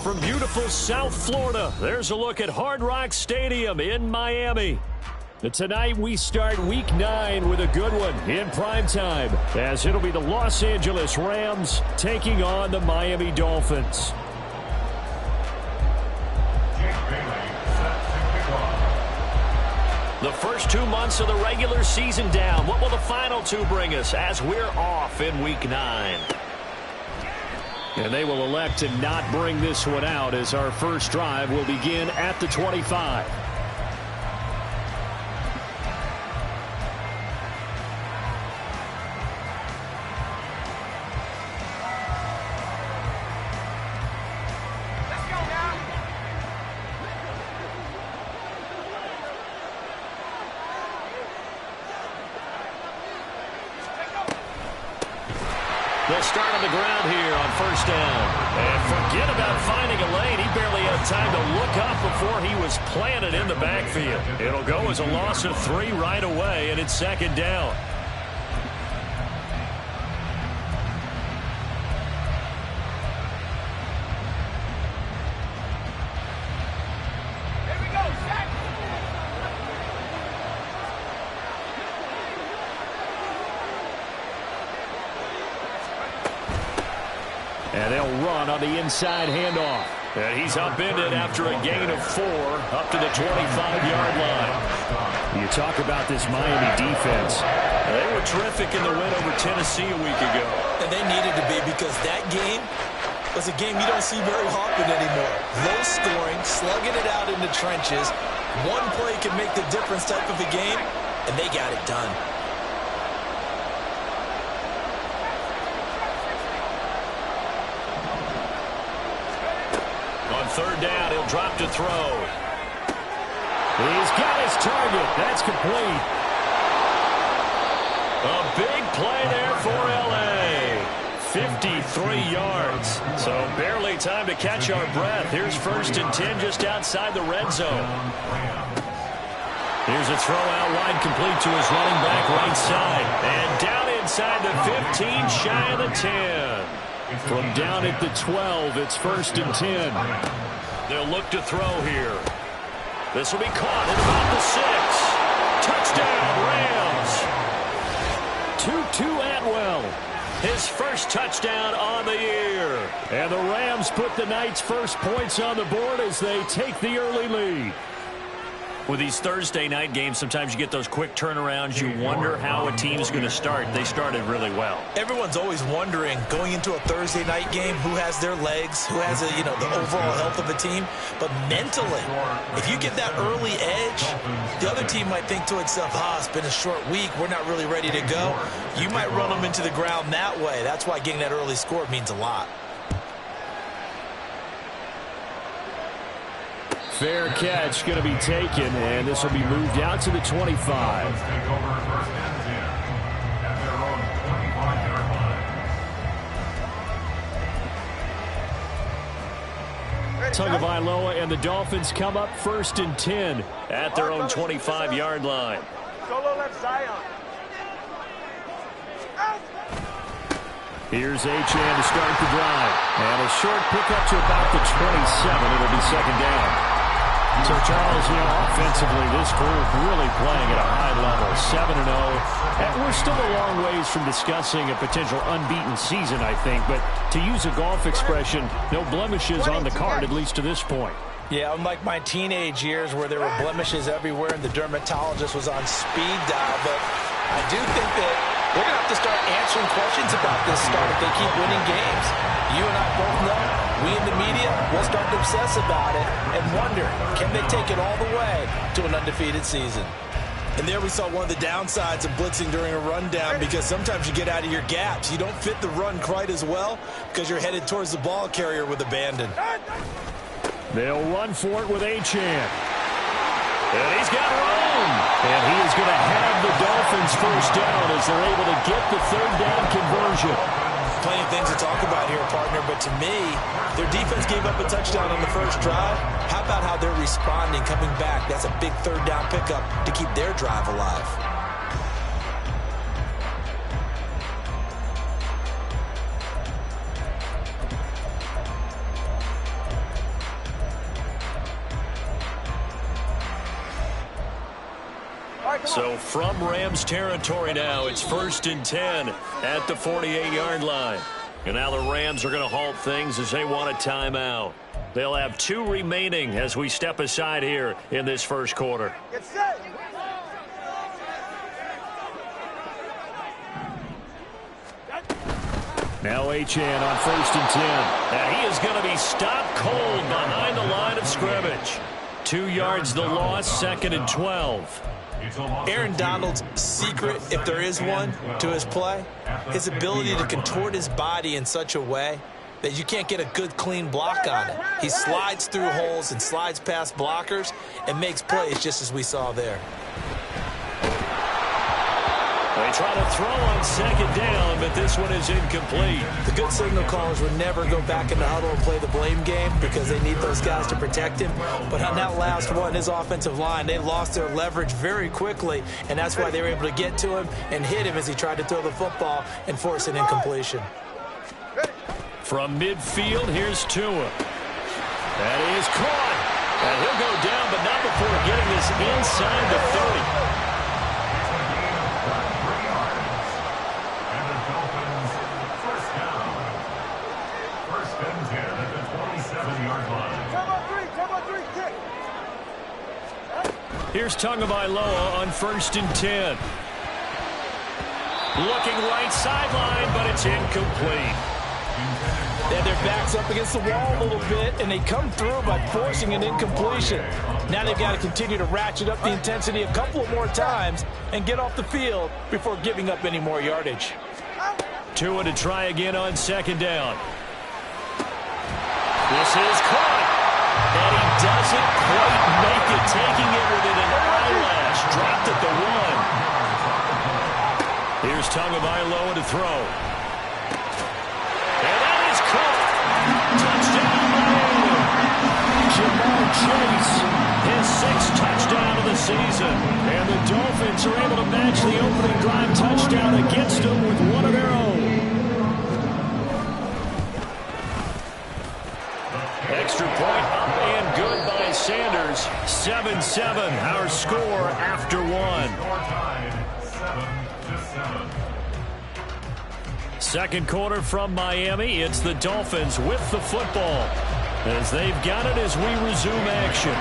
from beautiful South Florida, there's a look at Hard Rock Stadium in Miami. Tonight we start Week 9 with a good one in prime time, as it'll be the Los Angeles Rams taking on the Miami Dolphins. The first 2 months of the regular season down. What will the final 2 bring us as we're off in Week 9? And they will elect to not bring this one out as our first drive will begin at the 25. They'll start on the ground here on first down. And forget about finding a lane. He barely had time to look up before he was planted in the backfield. It'll go as a loss of 3 right away, and it's second down. And they'll run on the inside handoff. And he's upended after a gain of 4 up to the 25-yard line. You talk about this Miami defense. They were terrific in the win over Tennessee a week ago. And they needed to be, because that game was a game you don't see very often anymore. Low scoring, slugging it out in the trenches. One play can make the difference type of a game, and they got it done. Third down, he'll drop to throw. He's got his target. That's complete. A big play there for L.A. 53 yards. So barely time to catch our breath. Here's first and 10 just outside the red zone. Here's a throw out wide, complete to his running back right side. And down inside the 15, shy of the 10. From down at the 12, it's first and 10. They'll look to throw here. This will be caught at about the 6. Touchdown, Rams. Tutu Atwell, his first touchdown on the year. And the Rams put the night's first points on the board as they take the early lead. With these Thursday night games, sometimes you get those quick turnarounds. You wonder how a team's going to start. They started really well. Everyone's always wondering, going into a Thursday night game, who has their legs, who has the overall health of a team. But mentally, if you get that early edge, the other team might think to itself, it's been a short week, we're not really ready to go. You might run them into the ground that way. That's why getting that early score means a lot. Fair catch going to be taken, and this will be moved out to the 25. Tagovailoa and the Dolphins come up first and 10 at their own 25-yard line. Solo left Zion. Here's Achane to start the drive. And a short pickup to about the 27. It'll be second down. So, Charles, offensively, this group really playing at a high level, 7-0. And we're still a long ways from discussing a potential unbeaten season, I think. But to use a golf expression, no blemishes on the card, at least to this point. Yeah, unlike my teenage years where there were blemishes everywhere and the dermatologist was on speed dial. But I do think that we're going to have to start answering questions about this start if they keep winning games. You and I both know, we in the media will start to obsess about it and wonder, can they take it all the way to an undefeated season? And there we saw one of the downsides of blitzing during a rundown, because sometimes you get out of your gaps. You don't fit the run quite as well because you're headed towards the ball carrier with abandon. They'll run for it with Achane. And he's got room. And he is going to have the Dolphins first down as they're able to get the third down conversion. Plenty of things to talk about here, partner, but to me, their defense gave up a touchdown on the first drive. How about how they're responding, coming back? That's a big third down pickup to keep their drive alive. So from Rams territory now, it's 1st and 10 at the 48-yard line. And now the Rams are going to halt things as they want a timeout. They'll have 2 remaining as we step aside here in this first quarter. Get set. Now Achane on 1st and 10. And he is going to be stopped cold behind the line of scrimmage. 2 yards the loss, 2nd and 12. Aaron Donald's secret, if there is one, to his play, his ability to contort his body in such a way that you can't get a good, clean block on it. He slides through holes and slides past blockers and makes plays just as we saw there. They try to throw on 2nd down, but this one is incomplete. The good signal callers would never go back in the huddle and play the blame game because they need those guys to protect him. But on that last one, his offensive line, they lost their leverage very quickly, and that's why they were able to get to him and hit him as he tried to throw the football and force an incompletion. From midfield, here's Tua. That is caught. And he'll go down, but not before getting this inside the 30. Here's Tagovailoa on 1st and 10. Looking right sideline, but it's incomplete. Yeah, their back's up against the wall a little bit, and they come through by forcing an incompletion. Now they've got to continue to ratchet up the intensity a couple more times and get off the field before giving up any more yardage. Tua to try again on 2nd down. This is caught. And he doesn't quite make it, taking it within an eyelash. Dropped at the 1. Here's Tagovailoa to throw. And that is caught. Touchdown, Miami. Ja'Marr Chase, his 6th touchdown of the season. And the Dolphins are able to match the opening drive touchdown against them with one of their own. Extra point up and good by Sanders. 7-7, our score after 1. 2nd quarter from Miami. It's the Dolphins with the football as they've got it as we resume action.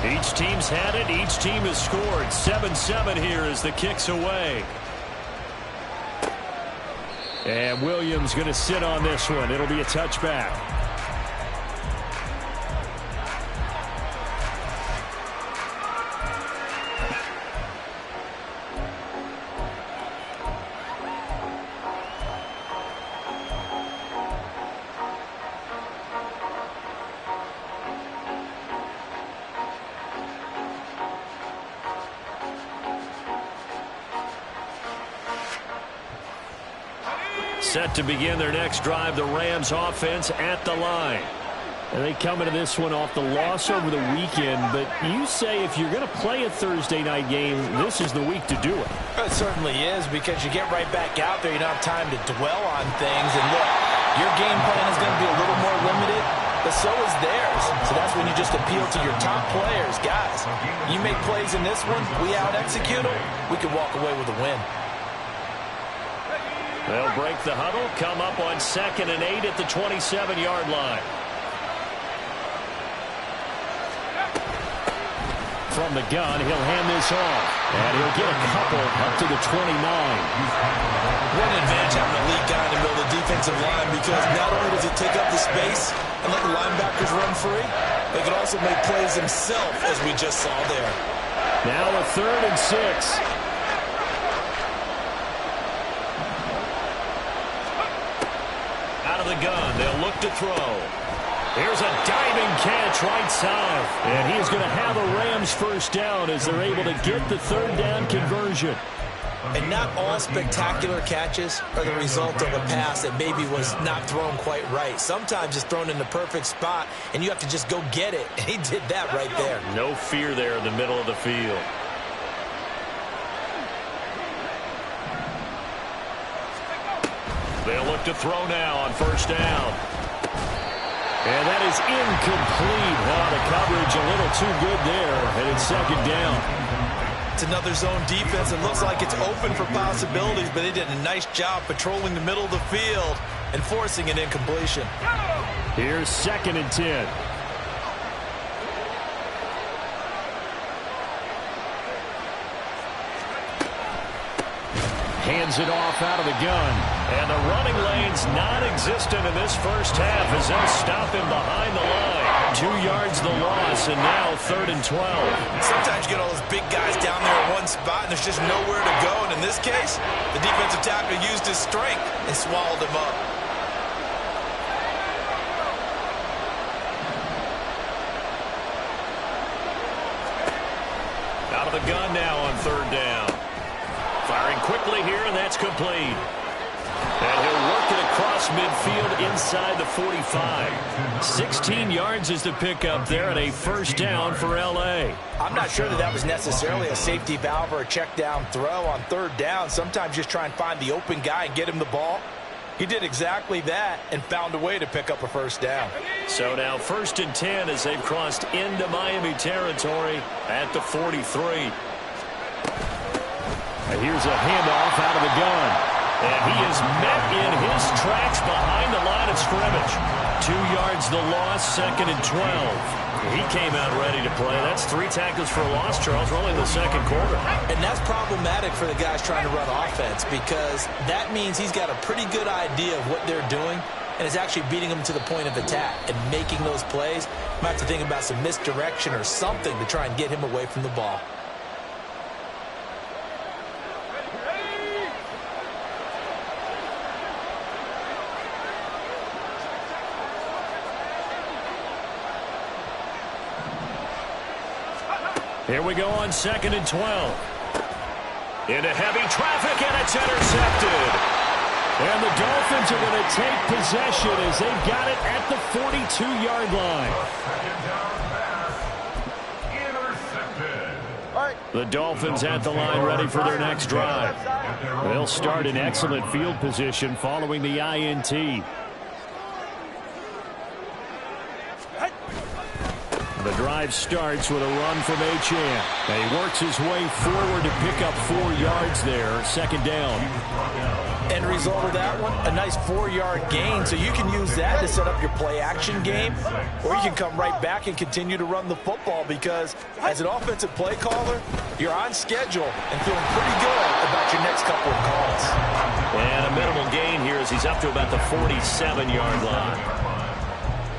Each team's had it. Each team has scored. 7-7 here as the kick's away. And Williams going to sit on this one. It'll be a touchback. Set to begin their next drive, the Rams offense at the line. And they come into this one off the loss over the weekend, but you say if you're going to play a Thursday night game, this is the week to do it. It certainly is, because you get right back out there. You don't have time to dwell on things. And look, your game plan is going to be a little more limited, but so is theirs. So that's when you just appeal to your top players. Guys, you make plays in this one, we out-execute them, we can walk away with a win. They'll break the huddle, come up on 2nd and 8 at the 27-yard line. From the gun, he'll hand this off. And he'll get a couple up to the 29. What an advantage having a elite guy in the middle of the defensive line, because not only does he take up the space and let the linebackers run free, they can also make plays himself, as we just saw there. Now a 3rd and 6. The gun, they'll look to throw. Here's a diving catch right side, and he's going to have a Rams first down as they're able to get the 3rd down conversion. And not all spectacular catches are the result of a pass that maybe was not thrown quite right. Sometimes it's thrown in the perfect spot, and you have to just go get it, and he did that right there. No fear there in the middle of the field. to throw now on first down. And that is incomplete. Oh, the coverage a little too good there, and it's second down. It's another zone defense. It looks like it's open for possibilities, but they did a nice job patrolling the middle of the field and forcing an incompletion. Here's 2nd and 10. Hands it off out of the gun. And the running lane's non-existent in this first half as they'll stop him behind the line. 2 yards the loss, and now 3rd and 12. Sometimes you get all those big guys down there in one spot, and there's just nowhere to go. And in this case, the defensive tackle used his strength and swallowed him up. Out of the gun now on 3rd down. Firing quickly here, and that's complete. And he'll work it across midfield inside the 45. 16 yards is the pickup there, and a first down for L.A. I'm not sure that was necessarily a safety valve or a check down throw on 3rd down. Sometimes just try and find the open guy and get him the ball. He did exactly that and found a way to pick up a first down. So now 1st and 10 as they've crossed into Miami territory at the 43. And here's a handoff out of the gun. And he is met in his tracks behind the line of scrimmage. 2 yards the loss, 2nd and 12. He came out ready to play. That's 3 tackles for a loss, Charles. We're only in the 2nd quarter. And that's problematic for the guys trying to run offense because that means he's got a pretty good idea of what they're doing and is actually beating them to the point of attack and making those plays. Might have to think about some misdirection or something to try and get him away from the ball. Here we go on 2nd and 12. Into heavy traffic, and it's intercepted. And the Dolphins are going to take possession as they've got it at the 42-yard line. The Dolphins at the line ready for their next drive. They'll start in excellent field position following the INT. The drive starts with a run from Achane. And he works his way forward to pick up 4 yards there. 2nd down. End result of that one, a nice 4-yard gain. So you can use that to set up your play-action game, or you can come right back and continue to run the football because as an offensive play caller, you're on schedule and feeling pretty good about your next couple of calls. And a minimal gain here as he's up to about the 47-yard line.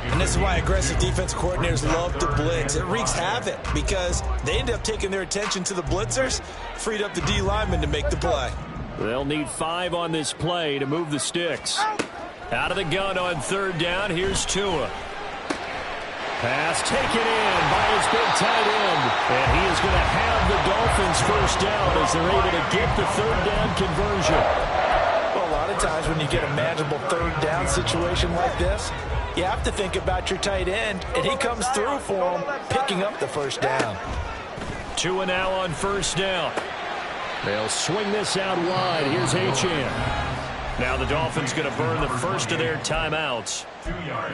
And this is why aggressive defense coordinators love to blitz. It wreaks havoc because they end up taking their attention to the blitzers, freed up the D lineman to make the play. They'll need 5 on this play to move the sticks. Out of the gun on 3rd down, here's Tua. Pass taken in by his big tight end. And he is going to have the Dolphins first down as they're able to get the 3rd down conversion. Well, a lot of times when you get a manageable 3rd down situation like this, you have to think about your tight end, and he comes through for him, picking up the first down. Tua now on 1st down. They'll swing this out wide. Here's Achane. Now the Dolphins going to burn the first of their timeouts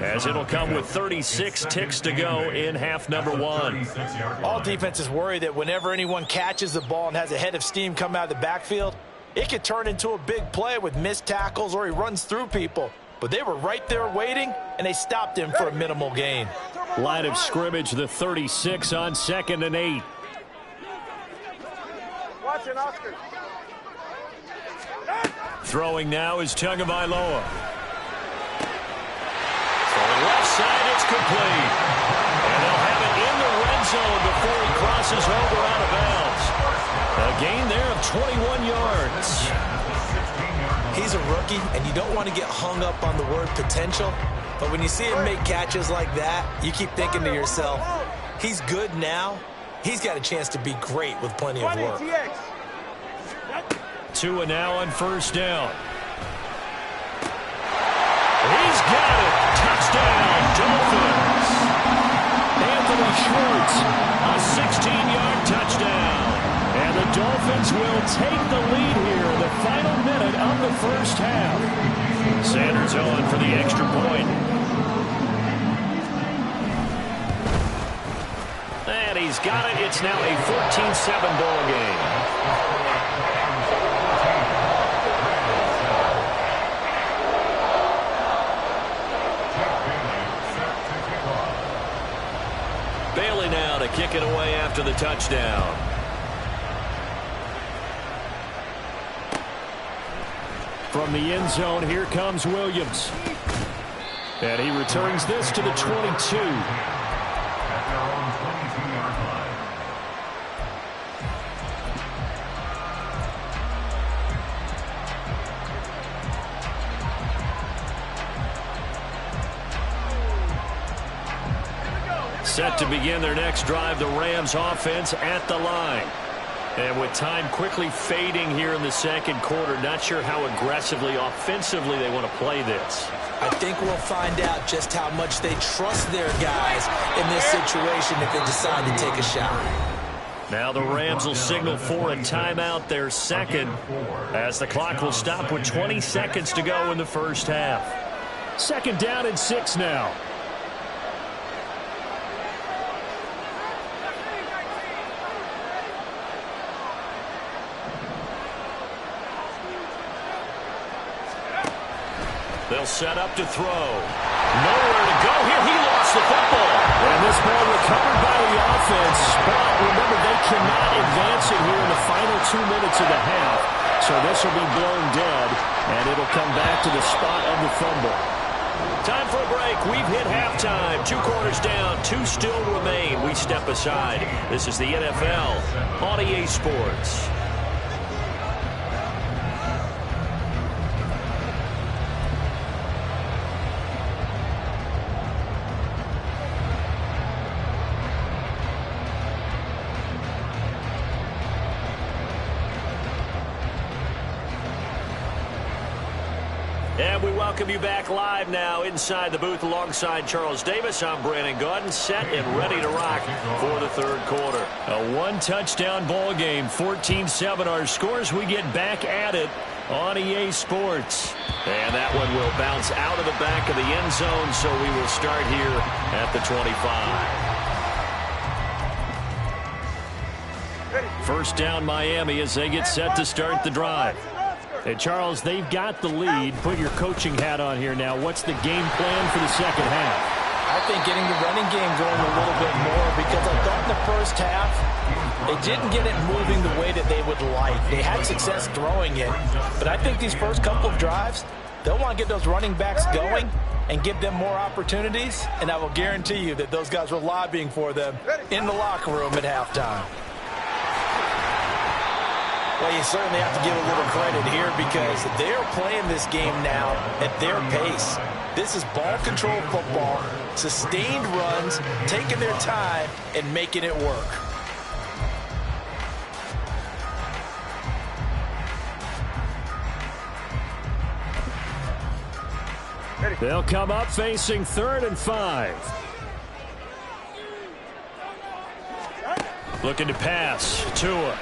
as it'll come with 36 ticks to go in half number 1. All defenses worry that whenever anyone catches the ball and has a head of steam come out of the backfield, it could turn into a big play with missed tackles or he runs through people. But they were right there waiting, and they stopped him for a minimal gain. Line of scrimmage, the 36 on 2nd and 8. Watching Oscar. Throwing now is Tagovailoa. For the left side, it's complete. And they'll have it in the red zone before he crosses over out of bounds. A gain there of 21 yards. He's a rookie, and you don't want to get hung up on the word potential. But when you see him make catches like that, you keep thinking to yourself, he's good now. He's got a chance to be great with plenty of work. Tua now on 1st down. He's got it. Touchdown, Dolphins. Anthony Schwartz, a 16-yard touchdown. And the Dolphins will take the lead here in the final minute of the first half. Sam going for the extra point. And he's got it. It's now a 14-7 ball game. Bailey now to kick it away after the touchdown. From the end zone, here comes Williams. And he returns this to the 22. Set to begin their next drive, the Rams offense at the line. And with time quickly fading here in the second quarter, not sure how aggressively, offensively they want to play this. I think we'll find out just how much they trust their guys in this situation if they decide to take a shot. Now the Rams will signal for a timeout, their second, as the clock will stop with 20 seconds to go in the first half. 2nd down and 6 now. They'll set up to throw. Nowhere to go here. He lost the football. And this ball recovered by the offense. But remember, they cannot advance it here in the final 2 minutes of the half. So this will be blown dead, and it'll come back to the spot of the fumble. Time for a break. We've hit halftime. 2 quarters down. 2 still remain. We step aside. This is the NFL on EA Sports. And we welcome you back live now inside the booth alongside Charles Davis. I'm Brandon Gaudin, set and ready to rock for the third quarter. A 1-touchdown ball game, 14-7 our scores. We get back at it on EA Sports. And that one will bounce out of the back of the end zone, so we will start here at the 25. First down Miami as they get set to start the drive. And Charles, they've got the lead. Put your coaching hat on here now. What's the game plan for the second half? I think getting the running game going a little bit more, because I thought in the first half they didn't get it moving the way that they would like. They had success throwing it, but I think these first couple of drives, they'll want to get those running backs going and give them more opportunities, and I will guarantee you that those guys were lobbying for them in the locker room at halftime. Well, you certainly have to give a little credit here because they're playing this game now at their pace. This is ball control football, sustained runs, taking their time and making it work. They'll come up facing 3rd and 5. Looking to pass. Tua.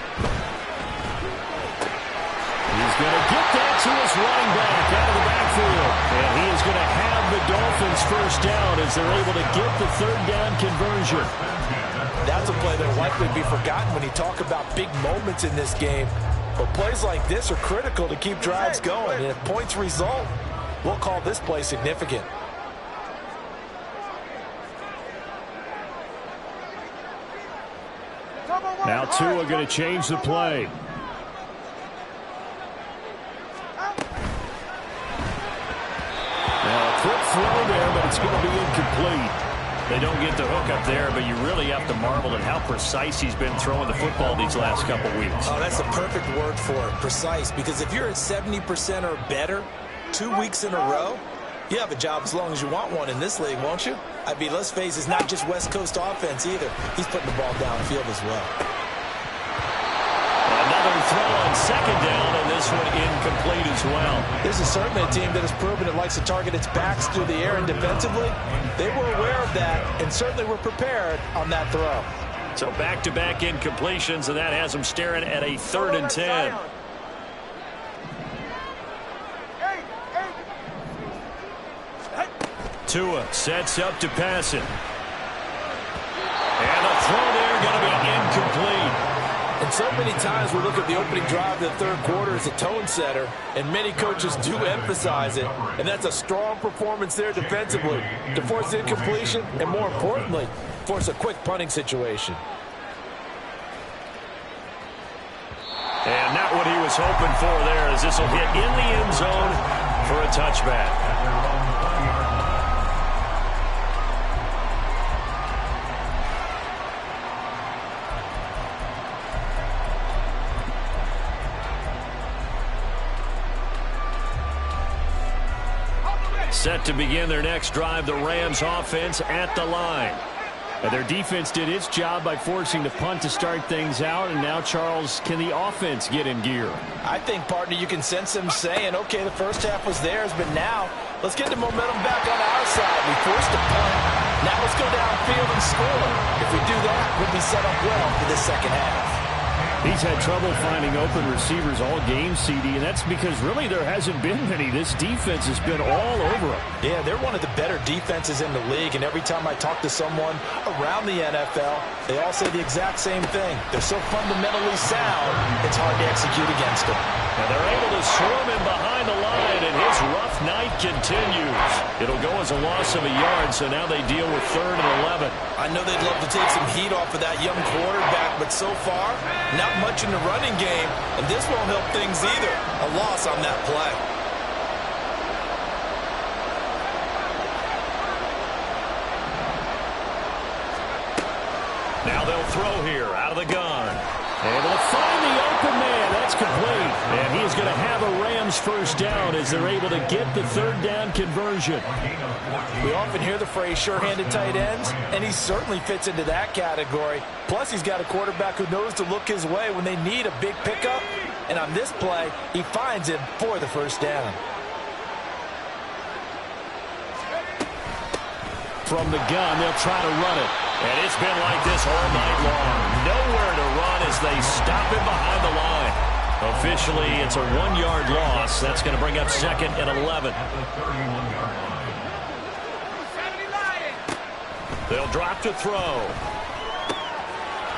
He's going to get that to his running back out of the backfield. And he is going to have the Dolphins first down as they're able to get the 3rd down conversion. That's a play that will likely be forgotten when you talk about big moments in this game. But plays like this are critical to keep drives going. And if points result, we'll call this play significant. Now Tua going to change the play. Quick throw there, but it's going to be incomplete. They don't get the hook up there, but you really have to marvel at how precise he's been throwing the football these last couple weeks. Oh, that's a perfect word for it, precise, because if you're at 70% or better 2 weeks in a row, you have a job as long as you want one in this league, won't you? I mean, let's face it, it's not just West Coast offense either. He's putting the ball downfield as well. Another throw on 2nd down, and this one incomplete as well. This is certainly a team that has proven it likes to target its backs through the air and defensively. They were aware of that and certainly were prepared on that throw. So back-to-back incompletions, and that has them staring at a 3rd and 10. Tua sets up to pass it. And the throw there going to be incomplete. And so many times we look at the opening drive of the third quarter as a tone setter, and many coaches do emphasize it. And that's a strong performance there defensively to force incompletion and, more importantly, force a quick punting situation. And not what he was hoping for there, as this will hit in the end zone for a touchback. Set to begin their next drive, the Rams offense at the line. And their defense did its job by forcing the punt to start things out, and now, Charles, can the offense get in gear? I think, partner, you can sense them saying, okay, the first half was theirs, but now let's get the momentum back on our side. We forced a punt. Now let's go downfield and score. If we do that, we'll be set up well for this second half. He's had trouble finding open receivers all game, CD, and that's because really there hasn't been many. This defense has been all over him. Yeah, they're one of the better defenses in the league, and every time I talk to someone around the NFL, they all say the exact same thing. They're so fundamentally sound, it's hard to execute against them. And they're able to swarm him behind the line, and his rough night continues. It'll go as a loss of a yard, so now they deal with 3rd and 11. I know they'd love to take some heat off of that young quarterback, but so far, not much in the running game, and this won't help things either. A loss on that play. Now they'll throw here out of the gun. Able to find the open man. That's complete. And he is going to have a Rams first down as they're able to get the 3rd down conversion. We often hear the phrase sure-handed tight ends, and he certainly fits into that category. Plus, he's got a quarterback who knows to look his way when they need a big pickup. And on this play, he finds him for the first down. From the gun, they'll try to run it. And it's been like this all night long. Nowhere to run as they stop him behind the line. Officially, it's a 1-yard loss. That's going to bring up 2nd and 11. They'll drop to throw.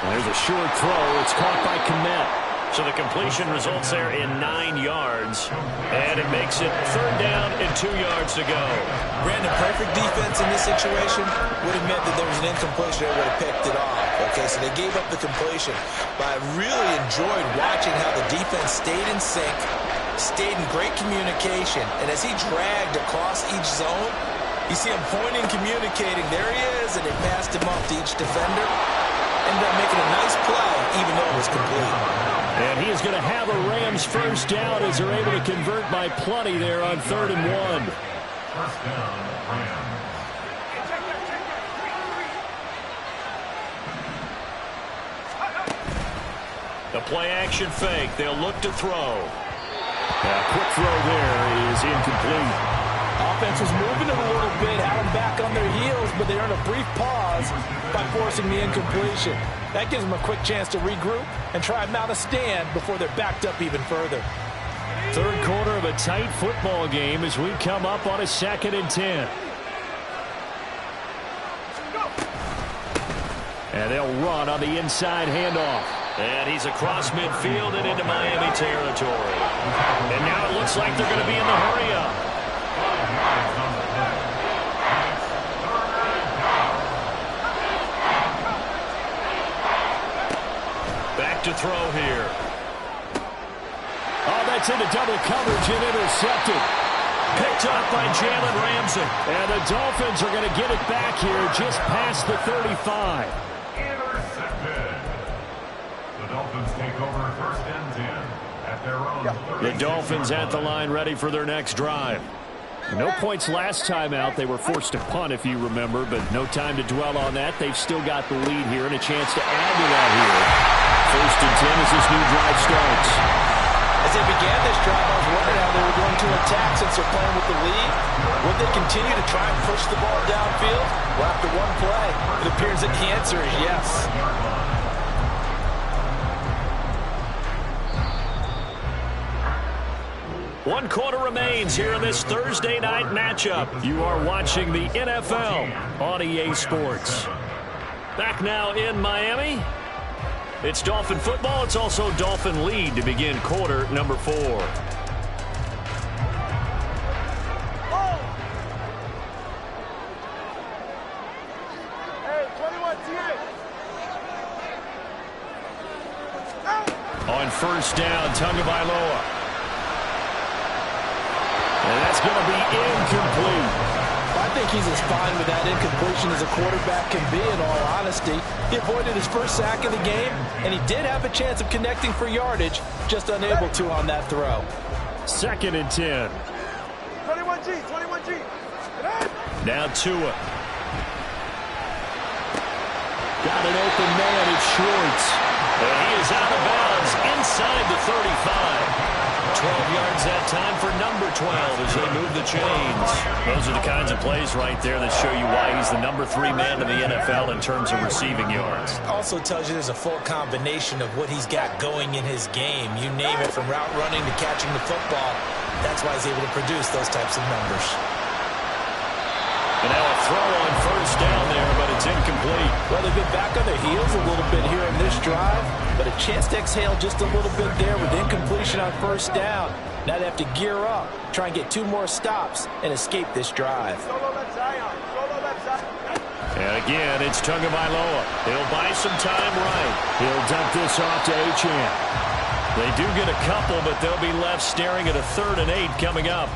And there's a short throw. It's caught by Kmet. So the completion results there in 9 yards. And it makes it 3rd down and 2 yards to go. Brandon, perfect defense in this situation would have meant that there was an incompletion that would have picked it off. Okay, so they gave up the completion. But I really enjoyed watching how the defense stayed in sync, stayed in great communication. And as he dragged across each zone, you see him pointing, communicating. There he is, and they passed him off to each defender. Ended up making a nice play, even though it was complete. And he is going to have a Rams first down as they're able to convert by plenty there on 3rd and 1. First down, Rams. The play-action fake. They'll look to throw. A quick throw there is incomplete. Offense was moving it a little bit, had them back on their heels, but they earned a brief pause by forcing the incompletion. That gives them a quick chance to regroup and try and mount a stand before they're backed up even further. 3rd quarter of a tight football game as we come up on a 2nd and 10. And they'll run on the inside handoff. And he's across midfield and into Miami territory. And now it looks like they're going to be in the hurry-up. Back to throw here. Oh, that's into double coverage and intercepted. Picked up by Jalen Ramsey. And the Dolphins are going to get it back here just past the 35. Intercepted. The Dolphins take over 1st and 10 at their own. The Dolphins at the line ready for their next drive. No points last time out. They were forced to punt, if you remember, but no time to dwell on that. They've still got the lead here and a chance to add to that here. 1st and 10 as this new drive starts. As they began this drive, I was wondering how they were going to attack since they're playing with the lead. Would they continue to try and push the ball downfield? Well, after one play, it appears that the answer is yes. 1 quarter remains here in this Thursday night matchup. You are watching the NFL on EA Sports. Back now in Miami. It's Dolphin football. It's also Dolphin lead to begin quarter number 4. On first down, Tagovailoa. And that's going to be incomplete. I think he's as fine with that incompletion as a quarterback can be, in all honesty. He avoided his first sack of the game, and he did have a chance of connecting for yardage, just unable to on that throw. 2nd and 10. 21G. Now Tua. Got an open man. It's Schwartz. And he is out of bounds inside the 35. 12 yards that time for number 12 as they move the chains. Those are the kinds of plays right there that show you why he's the number 3 man in the NFL in terms of receiving yards. Also tells you there's a full combination of what he's got going in his game. You name it, from route running to catching the football. That's why he's able to produce those types of numbers. And now a throw on first down there, but it's incomplete. Well, they've been back on their heels a little bit here in this drive, but a chance to exhale just a little bit there with incompletion on first down. Now they have to gear up, try and get 2 more stops, and escape this drive. And again, it's Tagovailoa. He'll buy some time right. He'll dump this off to Achane. They do get a couple, but they'll be left staring at a 3rd and 8 coming up.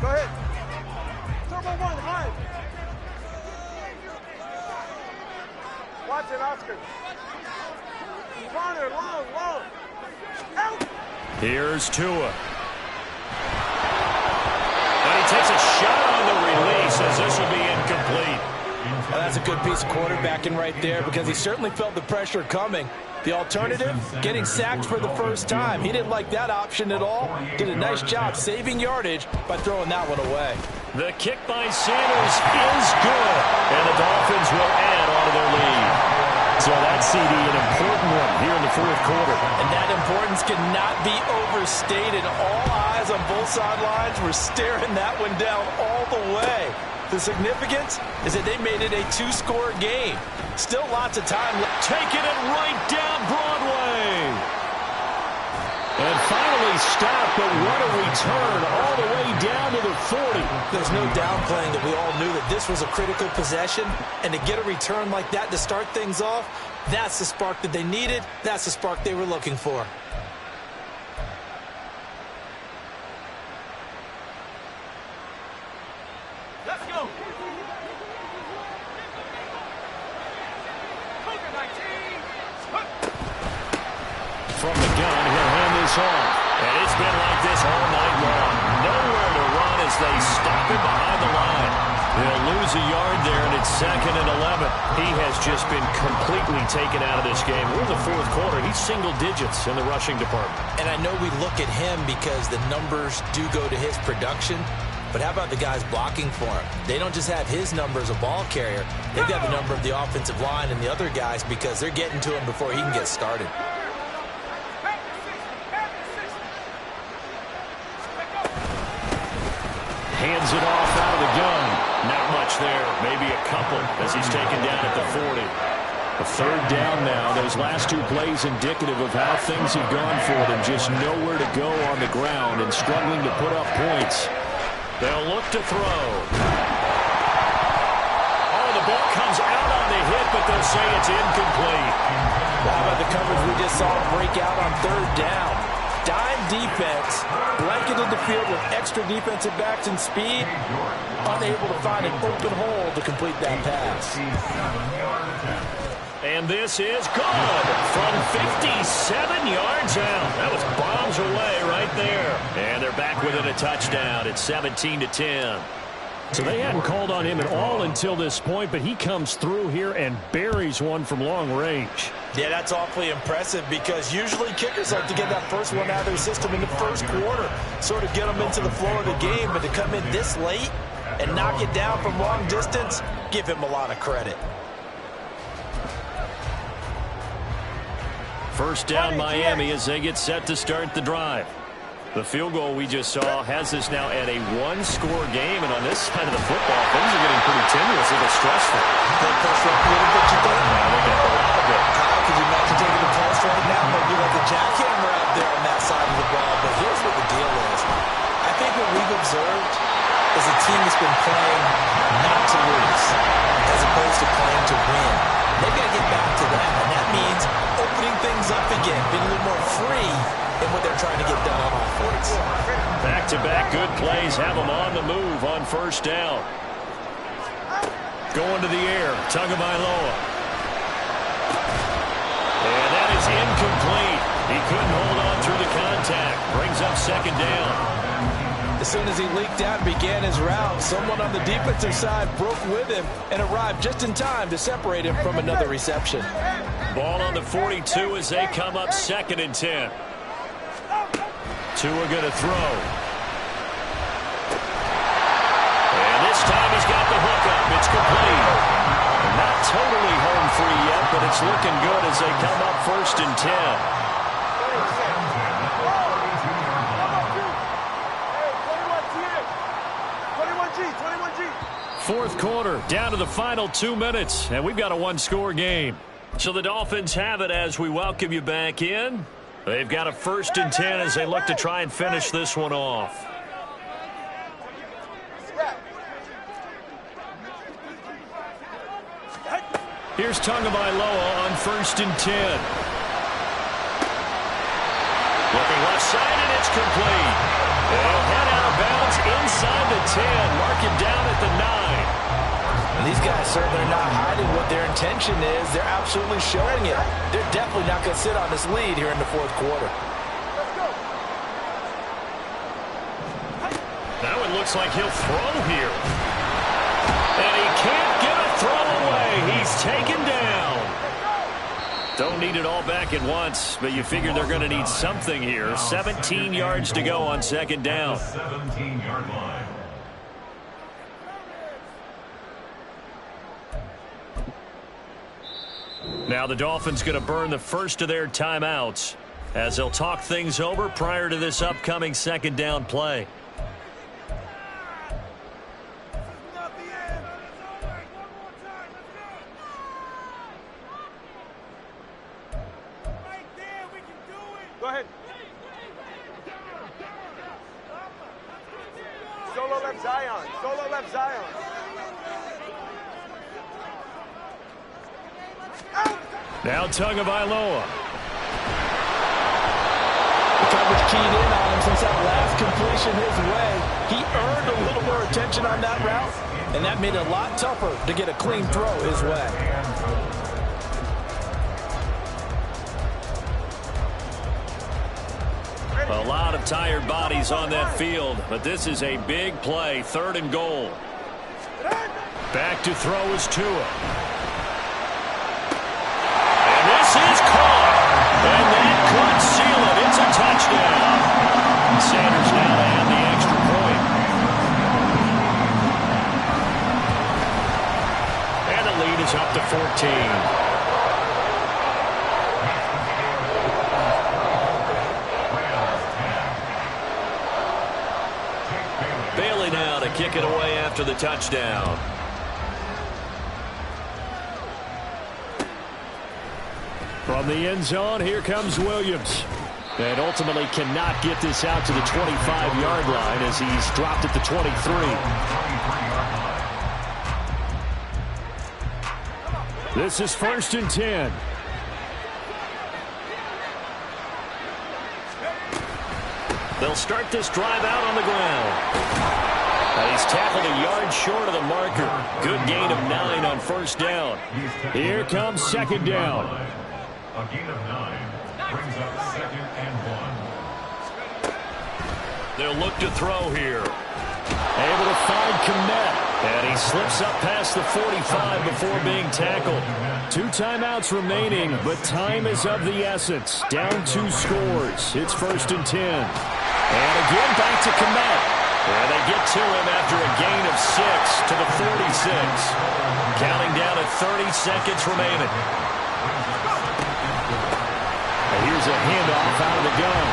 Go ahead. Turbo 1, high. Watch it, Oscar. Corner, long. Out. Here's Tua. And he takes a shot on the release as this will be incomplete. Well, that's a good piece of quarterbacking right there, because he certainly felt the pressure coming. The alternative, getting sacked for the first time. He didn't like that option at all. Did a nice job saving yardage by throwing that one away. The kick by Sanders is good, and the Dolphins will add on to their lead. So that CD, an important one here in the 4th quarter. And that importance cannot be overstated. All eyes on both sidelines were staring that one down all the way. The significance is that they made it a 2-score game. Still lots of time left. Taking it right down Broadway. And finally stopped, but what a return all the way down to the 40. There's no downplaying that we all knew that this was a critical possession, and to get a return like that to start things off, that's the spark that they needed. That's the spark they were looking for. Let's go. From the gun, he'll hand this off. And it's been like this all night long. Nowhere to run as they stop him behind the line. They'll lose a yard there, and it's 2nd and 11. He has just been completely taken out of this game. We're in the 4th quarter. He's single digits in the rushing department. And I know we look at him because the numbers do go to his production. But how about the guys blocking for him? They don't just have his number as a ball carrier. They've got the number of the offensive line and the other guys because they're getting to him before he can get started. Hands it off out of the gun. Not much there. Maybe a couple as he's taken down at the 40. A 3rd down now. Those last 2 plays indicative of how things have gone for them. Just nowhere to go on the ground and struggling to put up points. They'll look to throw. Oh, the ball comes out on the hit, but they'll say it's incomplete. How about the coverage we just saw break out on 3rd down? Dime defense, blanketed the field with extra defensive backs and speed, unable to find an open hole to complete that pass. And this is good from 57 yards out. That was bombs away right there. And they're back within a touchdown. It's 17-10. So they hadn't called on him at all until this point, but he comes through here and buries one from long range. Yeah, that's awfully impressive because usually kickers like to get that first one out of their system in the 1st quarter, sort of get them into the flow of the game, but to come in this late and knock it down from long distance, give him a lot of credit. First down Miami as they get set to start the drive. The field goal we just saw has us now at a one-score game, and on this side of the football, things are getting pretty tenuous, a little stressful. They pressure up a little bit, you think? Yeah, they got a lot of it. Kyle, could you imagine taking the pulse right now? Maybe like a jackhammer out there on that side of the ball. But here's what the deal is. I think what we've observed is a team that's been playing not to lose as opposed to playing to win. They've got to get back to that, and that means opening things up again, being a little more free in what they're trying to get done on offense. Back-to-back good plays have them on the move on first down. Going to the air, Tagovailoa. And that is incomplete. He couldn't hold on through the contact. Brings up second down. As soon as he leaked out and began his route, someone on the defensive side broke with him and arrived just in time to separate him from another reception. Ball on the 42 as they come up second and 10. Tua going to throw. And this time he's got the hookup. It's complete. Not totally home free yet, but it's looking good as they come up first and 10. Fourth quarter, down to the final 2 minutes, and we've got a one-score game. So the Dolphins have it as we welcome you back in. They've got a first and 10 as they look to try and finish this one off. Here's Tagovailoa on first and 10. Looking left side, and it's complete. They'll head out of bounds inside the 10. Mark him down at the 9. These guys certainly are not hiding what their intention is. They're absolutely showing it. They're definitely not going to sit on this lead here in the fourth quarter. Now it looks like he'll throw here. And he can't get a throw away. He's taken down. Don't need it all back at once, but you figure they're going to need something here. 17 yards to go on second down. 17-yard line. Now the Dolphins going to burn the first of their timeouts as they'll talk things over prior to this upcoming second down play. Go ahead. Solo left Zion. Solo left Zion. Now Tagovailoa. The coverage keyed in on him since that last completion his way. He earned a little more attention on that route, and that made it a lot tougher to get a clean throw his way. A lot of tired bodies on that field, but this is a big play, third and goal. Back to throw is Tua. And this is caught. And that could seal it. It's a touchdown. Sanders now to add the extra point. And the lead is up to 14. Bailey now to kick it away after the touchdown. From the end zone, here comes Williams. And ultimately cannot get this out to the 25-yard line as he's dropped at the 23. This is first and 10. They'll start this drive out on the ground. He's tackled a yard short of the marker. Good gain of 9 on first down. Here comes second down. A gain of 9 brings up second and 1. They'll look to throw here. Able to find Kmet. And he slips up past the 45 before being tackled. 2 timeouts remaining, but time is of the essence. Down 2 scores. It's first and 10. And again back to Kmet. And they get to him after a gain of 6 to the 46. Counting down at 30 seconds remaining. And here's a handoff out of the gun.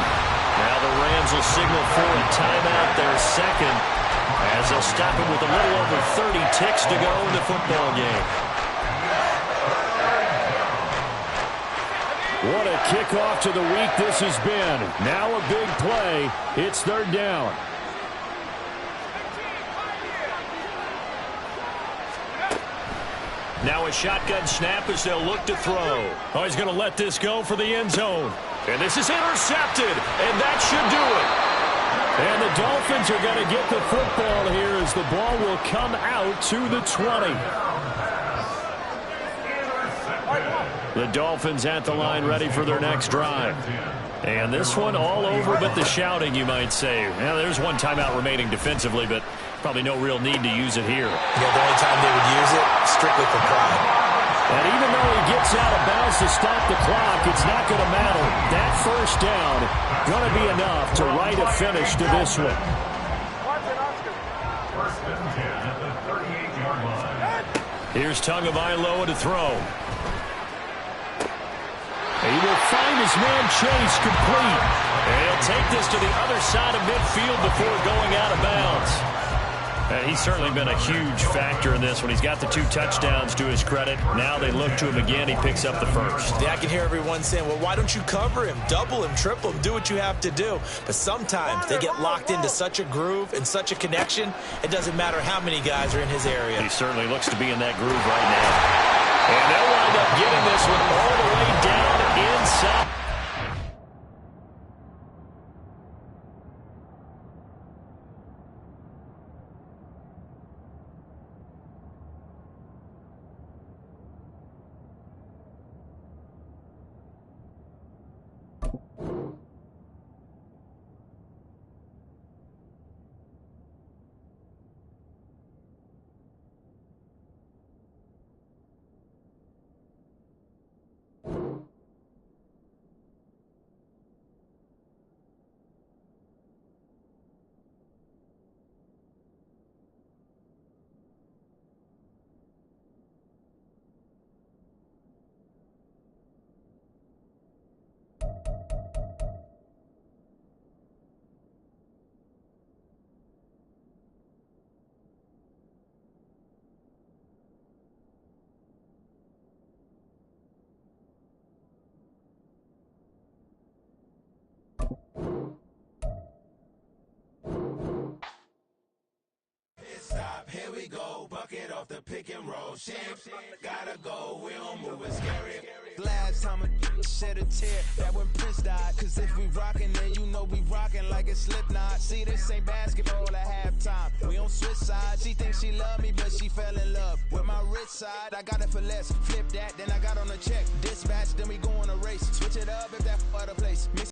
Now the Rams will signal for a timeout, their second, as they'll stop it with a little over 30 ticks to go in the football game. What a kickoff to the week this has been. Now a big play. It's third down. Now a shotgun snap as they'll look to throw. Oh, he's going to let this go for the end zone. And this is intercepted, and that should do it. And the Dolphins are going to get the football here as the ball will come out to the 20. The Dolphins at the line ready for their next drive. And this one all over but the shouting, you might say. Now, there's one timeout remaining defensively, but probably no real need to use it here. Yeah, the only time they would use it, strictly for pride. And even though he gets out of bounds to stop the clock, it's not going to matter. That first down going to be enough to write a finish to this one. First and 10 at the 38-yard line. Here's Tagovailoa to throw. He will find his man Chase complete. And he'll take this to the other side of midfield before going out of bounds. He's certainly been a huge factor in this one. He's got the 2 touchdowns to his credit. Now they look to him again. He picks up the first. Yeah, I can hear everyone saying, well, why don't you cover him, double him, triple him, do what you have to do. But sometimes they get locked into such a groove and such a connection, it doesn't matter how many guys are in his area. He certainly looks to be in that groove right now. And they'll wind up getting this one all the way down inside. Here we go, bucket off the pick and roll. Champ, gotta go, we don't move it scary. Last time a shed a tear, that when Prince died. Cause if we rockin', then you know we rockin' like it's Slipknot. See, this ain't basketball at halftime. We on switch sides. She thinks she love me, but she fell in love with my rich side. I got it for less. Flip that, then I got on a check. Dispatch, then we go on a race. Switch it up if that other place.